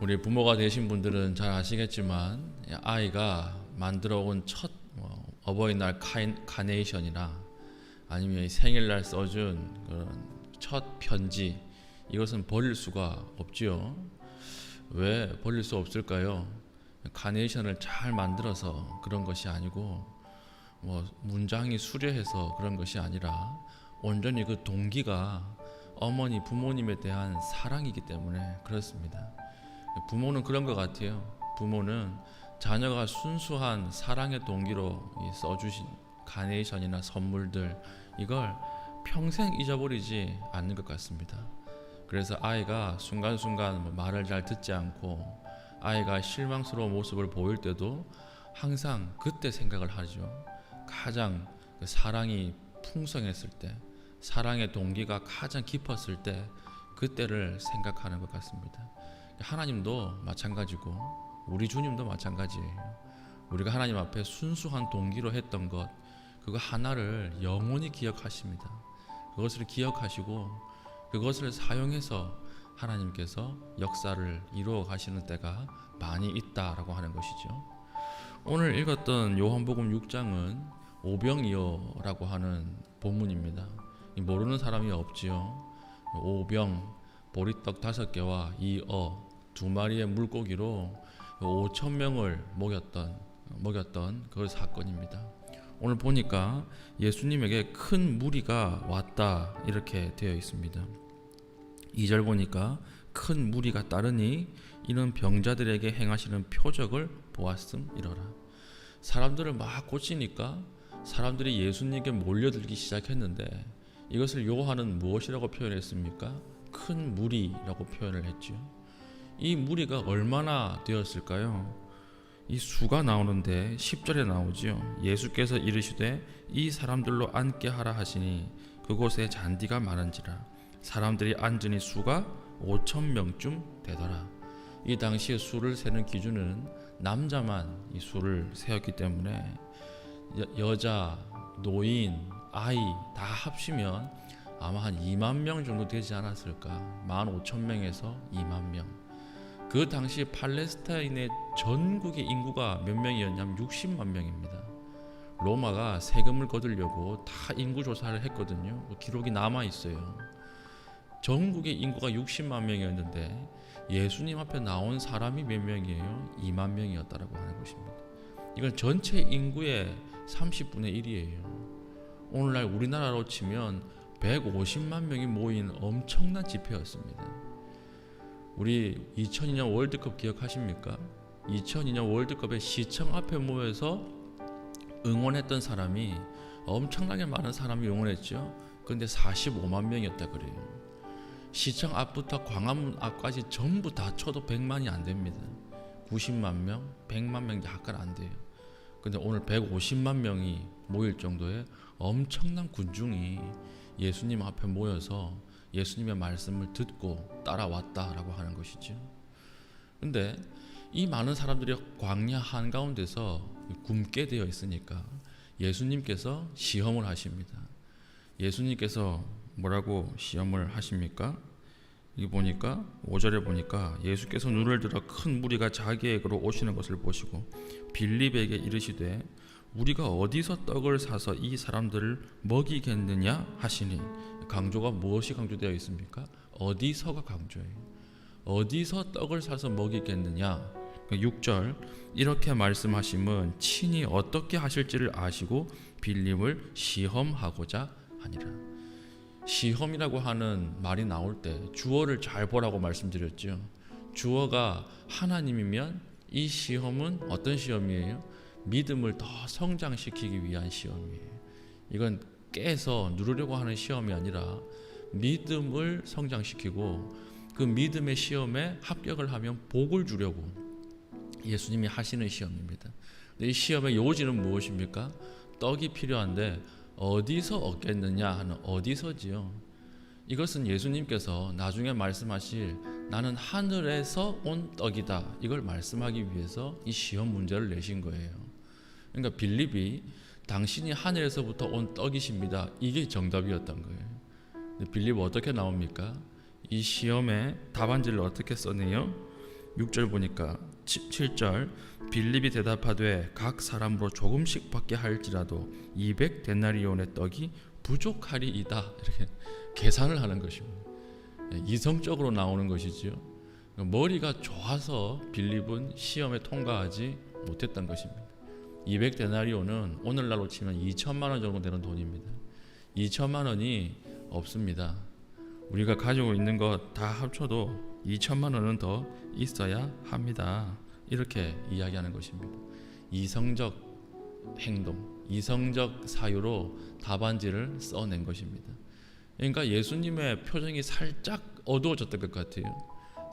우리 부모가 되신 분들은 잘 아시겠지만 아이가 만들어 온 첫 어버이날 카네이션이나 아니면 생일날 써준 그런 첫 편지, 이것은 버릴 수가 없지요. 왜 버릴 수 없을까요? 카네이션을 잘 만들어서 그런 것이 아니고 문장이 수려해서 그런 것이 아니라 온전히 그 동기가 어머니 부모님에 대한 사랑이기 때문에 그렇습니다. 부모는 그런 것 같아요. 부모는 자녀가 순수한 사랑의 동기로 써주신 카네이션이나 선물들, 이걸 평생 잊어버리지 않는 것 같습니다. 그래서 아이가 순간순간 말을 잘 듣지 않고 아이가 실망스러운 모습을 보일 때도 항상 그때 생각을 하죠. 가장 사랑이 풍성했을 때, 사랑의 동기가 가장 깊었을 때, 그때를 생각하는 것 같습니다. 하나님도 마찬가지고 우리 주님도 마찬가지예요. 우리가 하나님 앞에 순수한 동기로 했던 것, 그거 하나를 영원히 기억하십니다. 그것을 기억하시고 그것을 사용해서 하나님께서 역사를 이루어 가시는 때가 많이 있다라고 하는 것이죠. 오늘 읽었던 요한복음 6장은 오병이어라고 하는 본문입니다. 모르는 사람이 없지요. 오병, 보리떡 5개와 이어 2마리의 물고기로 5,000명을 먹였던 그 사건입니다. 오늘 보니까 예수님에게 큰 무리가 왔다 이렇게 되어 있습니다. 2절 보니까 큰 무리가 따르니 이는 병자들에게 행하시는 표적을 보았음이러라. 사람들을 막 고치니까 사람들이 예수님께 몰려들기 시작했는데 이것을 요한은 무엇이라고 표현했습니까? 큰 무리라고 표현을 했죠. 이 무리가 얼마나 되었을까요? 이 수가 나오는데 10절에 나오죠. 예수께서 이르시되 이 사람들로 앉게 하라 하시니 그곳에 잔디가 많은지라 사람들이 앉으니 수가 5,000명쯤 되더라. 이 당시에 수를 세는 기준은 남자만 이 수를 세었기 때문에 여자, 노인, 아이 다 합치면 아마 한 2만 명 정도 되지 않았을까. 15,000명에서 2만 명. 그 당시 팔레스타인의 전국의 인구가 몇 명이었냐면 60만 명입니다. 로마가 세금을 거두려고 다 인구 조사를 했거든요. 기록이 남아 있어요. 전국의 인구가 60만 명이었는데 예수님 앞에 나온 사람이 몇 명이에요? 2만 명이었다라고 하는 것입니다. 이건 전체 인구의 30분의 1이에요. 오늘날 우리나라로 치면 150만 명이 모인 엄청난 집회였습니다. 우리 2002년 월드컵 기억하십니까? 2002년 월드컵에 시청 앞에 모여서 응원했던 사람이 엄청나게 많은 사람이 응원했죠. 그런데 45만 명이었다 그래요. 시청 앞부터 광화문 앞까지 전부 다 쳐도 100만이 안 됩니다. 90만 명, 100만 명 약간 안 돼요. 근데 오늘 150만 명이 모일 정도의 엄청난 군중이 예수님 앞에 모여서 예수님의 말씀을 듣고 따라왔다라고 하는 것이죠. 근데 이 많은 사람들이 광야 한가운데서 굶게 되어 있으니까 예수님께서 시험을 하십니다. 예수님께서 뭐라고 시험을 하십니까? 이 보니까 5절에 보니까 예수께서 눈을 들어 큰 무리가 자기에게로 오시는 것을 보시고 빌립에게 이르시되 우리가 어디서 떡을 사서 이 사람들을 먹이겠느냐 하시니, 강조가 무엇이 강조되어 있습니까? 어디서가 강조예요. 어디서 떡을 사서 먹이겠느냐. 6절 이렇게 말씀하심은 친히 어떻게 하실지를 아시고 빌립을 시험하고자 하니라. 시험이라고 하는 말이 나올 때 주어를 잘 보라고 말씀드렸죠. 주어가 하나님이면 이 시험은 어떤 시험이에요? 믿음을 더 성장시키기 위한 시험이에요. 이건 깨서 누르려고 하는 시험이 아니라 믿음을 성장시키고 그 믿음의 시험에 합격을 하면 복을 주려고 예수님이 하시는 시험입니다. 이 시험의 요지는 무엇입니까? 떡이 필요한데 어디서 얻겠느냐 하는 어디서지요. 이것은 예수님께서 나중에 말씀하실 나는 하늘에서 온 떡이다, 이걸 말씀하기 위해서 이 시험 문제를 내신 거예요. 그러니까 빌립이 당신이 하늘에서부터 온 떡이십니다, 이게 정답이었던 거예요. 근데 빌립은 어떻게 나옵니까? 이 시험에 답안지를 어떻게 써내요? 6절 보니까 7절 빌립이 대답하되 각 사람으로 조금씩 받게 할지라도 200데나리온의 떡이 부족하리이다. 이렇게 계산을 하는 것입니다. 이성적으로 나오는 것이지요. 머리가 좋아서 빌립은 시험에 통과하지 못했던 것입니다. 200데나리온은 오늘날로 치면 2천만 원 정도 되는 돈입니다. 2천만 원이 없습니다. 우리가 가지고 있는 것 다 합쳐도 2천만 원은 더 있어야 합니다. 이렇게 이야기하는 것입니다. 이성적 행동, 이성적 사유로 답안지를 써낸 것입니다. 그러니까 예수님의 표정이 살짝 어두워졌던 것 같아요.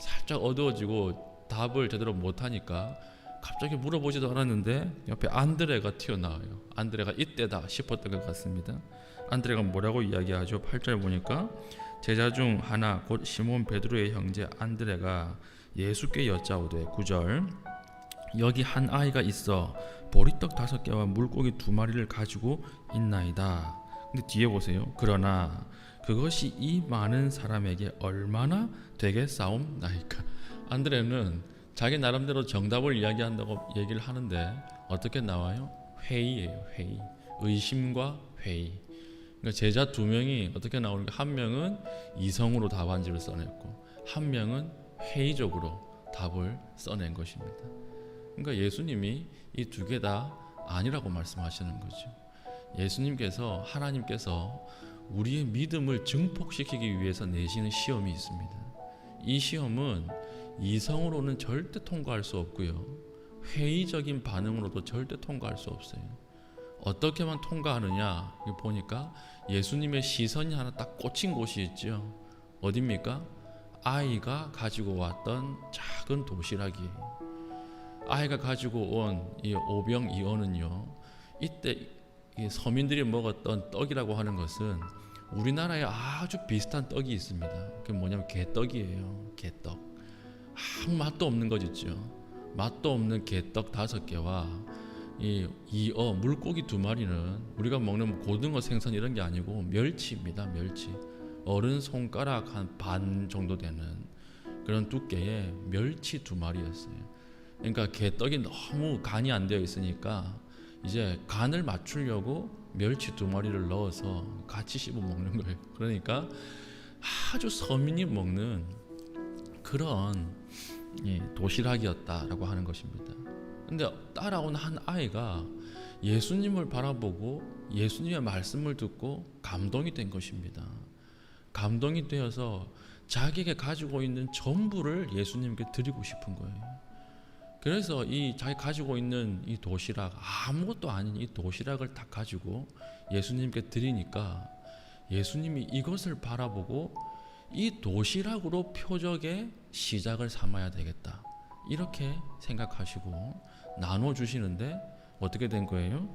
살짝 어두워지고 답을 제대로 못하니까 갑자기 물어보지도 않았는데 옆에 안드레가 튀어나와요. 안드레가 이때다 싶었던 것 같습니다. 안드레가 뭐라고 이야기하죠? 8절 보니까 제자 중 하나 곧 시몬 베드로의 형제 안드레가 예수께 여짜오되 9절 여기 한 아이가 있어 보리떡 5개와 물고기 2마리를 가지고 있나이다. 근데 뒤에 보세요. 그러나 그것이 이 많은 사람에게 얼마나 되겠사옵나이까. 안드레는 자기 나름대로 정답을 이야기한다고 얘기를 하는데 어떻게 나와요? 회의예요. 회의. 의심과 회의. 그러니까 제자 2명이 어떻게 나오는가? 한 명은 이성으로 답안지를 써냈고 한 명은 회의적으로 답을 써낸 것입니다. 그러니까 예수님이 이 2개 다 아니라고 말씀하시는 거죠. 예수님께서 하나님께서 우리의 믿음을 증폭시키기 위해서 내시는 시험이 있습니다. 이 시험은 이성으로는 절대 통과할 수 없고요. 회의적인 반응으로도 절대 통과할 수 없어요. 어떻게만 통과하느냐 보니까 예수님의 시선이 하나 딱 꽂힌 곳이 있죠. 어디입니까? 아이가 가지고 왔던 작은 도시락이에요. 아이가 가지고 온 이 오병이어는요, 이때 이 서민들이 먹었던 떡이라고 하는 것은 우리나라에 아주 비슷한 떡이 있습니다. 그게 뭐냐면 개떡이에요. 개떡. 아무 맛도 없는 것 있죠. 맛도 없는 개떡 5개와 이 이어 물고기 2마리는 우리가 먹는 고등어 생선 이런 게 아니고 멸치입니다. 멸치. 어른 손가락 한 반 정도 되는 그런 두께의 멸치 2마리였어요. 그러니까 개떡이 너무 간이 안 되어 있으니까 이제 간을 맞추려고 멸치 2마리를 넣어서 같이 씹어 먹는 거예요. 그러니까 아주 서민이 먹는 그런 도시락이었다라고 하는 것입니다. 근데 따라온 한 아이가 예수님을 바라보고 예수님의 말씀을 듣고 감동이 된 것입니다. 감동이 되어서 자기가 가지고 있는 전부를 예수님께 드리고 싶은 거예요. 그래서 이 자기 가지고 있는 이 도시락, 아무것도 아닌 이 도시락을 다 가지고 예수님께 드리니까 예수님이 이것을 바라보고 이 도시락으로 표적의 시작을 삼아야 되겠다, 이렇게 생각하시고 나눠주시는데 어떻게 된 거예요?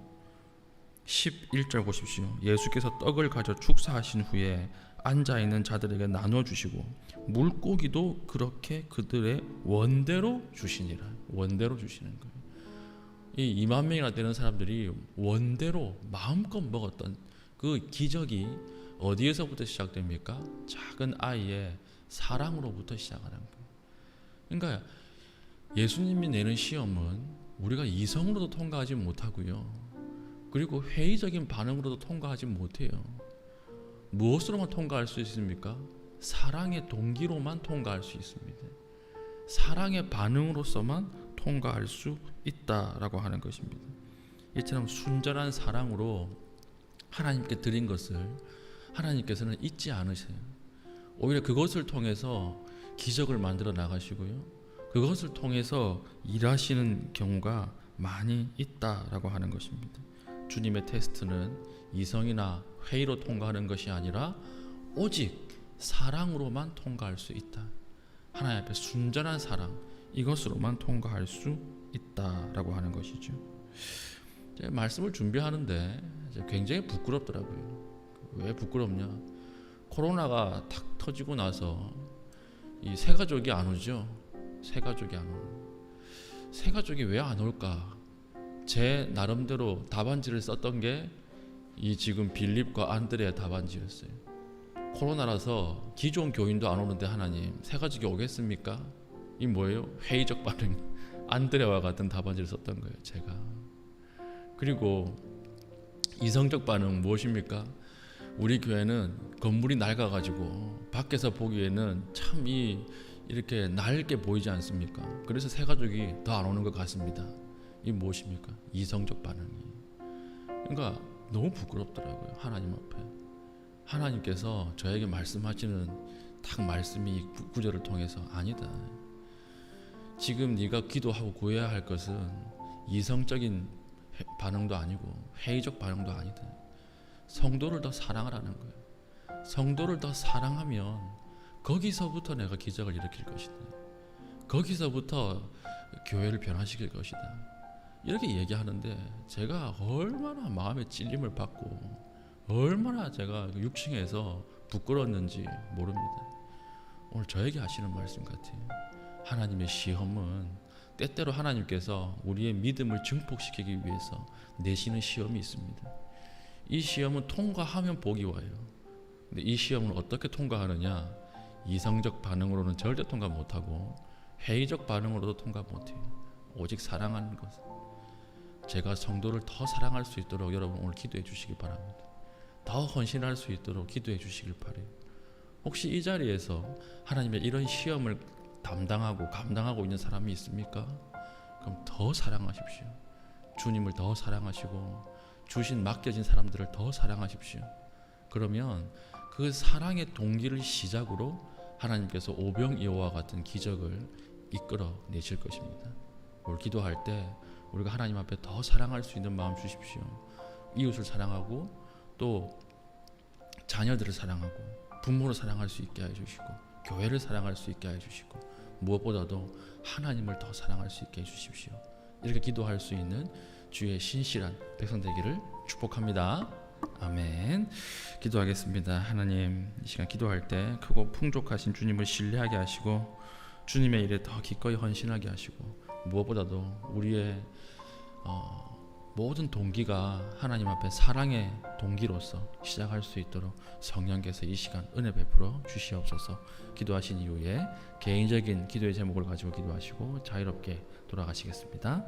11절 보십시오. 예수께서 떡을 가져 축사하신 후에 앉아있는 자들에게 나눠주시고 물고기도 그렇게 그들의 원대로 주시니라. 원대로 주시는 거예요. 이 2만 명이나 되는 사람들이 원대로 마음껏 먹었던 그 기적이 어디에서부터 시작됩니까? 작은 아이의 사랑으로부터 시작하는 거예요. 그러니까 예수님이 내는 시험은 우리가 이성으로도 통과하지 못하고요, 그리고 회의적인 반응으로도 통과하지 못해요. 무엇으로만 통과할 수 있습니까? 사랑의 동기로만 통과할 수 있습니다. 사랑의 반응으로서만 통과할 수 있다라고 하는 것입니다. 이처럼 순전한 사랑으로 하나님께 드린 것을 하나님께서는 잊지 않으세요. 오히려 그것을 통해서 기적을 만들어 나가시고요, 그것을 통해서 일하시는 경우가 많이 있다라고 하는 것입니다. 주님의 테스트는 이성이나 회의로 통과하는 것이 아니라 오직 사랑으로만 통과할 수 있다. 하나님 앞에 순전한 사랑, 이것으로만 통과할 수 있다라고 하는 것이죠. 제가 말씀을 준비하는데 굉장히 부끄럽더라고요. 왜 부끄럽냐? 코로나가 탁 터지고 나서 이 새가족이 안 오죠. 새가족이 안 오고, 새가족이 왜 안 올까? 제 나름대로 답안지를 썼던 게 이 지금 빌립과 안드레의 답안지였어요. 코로나라서 기존 교인도 안 오는데 하나님, 새가족이 오겠습니까? 이 뭐예요? 회의적 반응. 안드레와 같은 답안지를 썼던 거예요, 제가. 그리고 이성적 반응은 무엇입니까? 우리 교회는 건물이 낡아가지고 밖에서 보기에는 참 이렇게 낡게 보이지 않습니까? 그래서 새 가족이 더 안 오는 것 같습니다. 이 무엇입니까? 이성적 반응이. 그러니까 너무 부끄럽더라고요, 하나님 앞에. 하나님께서 저에게 말씀하시는 딱 말씀이 이 구절을 통해서 아니다. 지금 네가 기도하고 구해야 할 것은 이성적인 반응도 아니고 회의적 반응도 아니다. 성도를 더 사랑하라는 거예요. 성도를 더 사랑하면 거기서부터 내가 기적을 일으킬 것이다. 거기서부터 교회를 변화시킬 것이다. 이렇게 얘기하는데 제가 얼마나 마음에 찔림을 받고 얼마나 제가 육층에서 부끄러웠는지 모릅니다. 오늘 저에게 하시는 말씀 같아요. 하나님의 시험은 때때로 하나님께서 우리의 믿음을 증폭시키기 위해서 내시는 시험이 있습니다. 이 시험은 통과하면 복이 와요. 근데 이 시험을 어떻게 통과하느냐? 이성적 반응으로는 절대 통과 못하고 회의적 반응으로도 통과 못해요. 오직 사랑하는 것. 제가 성도를 더 사랑할 수 있도록 여러분 오늘 기도해 주시기 바랍니다. 더 헌신할 수 있도록 기도해 주시길 바라요. 혹시 이 자리에서 하나님의 이런 시험을 담당하고 감당하고 있는 사람이 있습니까? 그럼 더 사랑하십시오. 주님을 더 사랑하시고 주신 맡겨진 사람들을 더 사랑하십시오. 그러면 그 사랑의 동기를 시작으로 하나님께서 오병이어와 같은 기적을 이끌어 내실 것입니다. 오늘 기도할 때 우리가 하나님 앞에 더 사랑할 수 있는 마음 주십시오. 이웃을 사랑하고 또 자녀들을 사랑하고 부모를 사랑할 수 있게 해주시고 교회를 사랑할 수 있게 해주시고 무엇보다도 하나님을 더 사랑할 수 있게 해주십시오. 이렇게 기도할 수 있는 주의 신실한 백성 되기를 축복합니다. 아멘. 기도하겠습니다. 하나님, 이 시간 기도할 때 크고 풍족하신 주님을 신뢰하게 하시고 주님의 일에 더 기꺼이 헌신하게 하시고 무엇보다도 우리의 모든 동기가 하나님 앞에 사랑의 동기로서 시작할 수 있도록 성령께서 이 시간 은혜 베풀어 주시옵소서. 기도하신 이후에 개인적인 기도의 제목을 가지고 기도하시고 자유롭게 돌아가시겠습니다.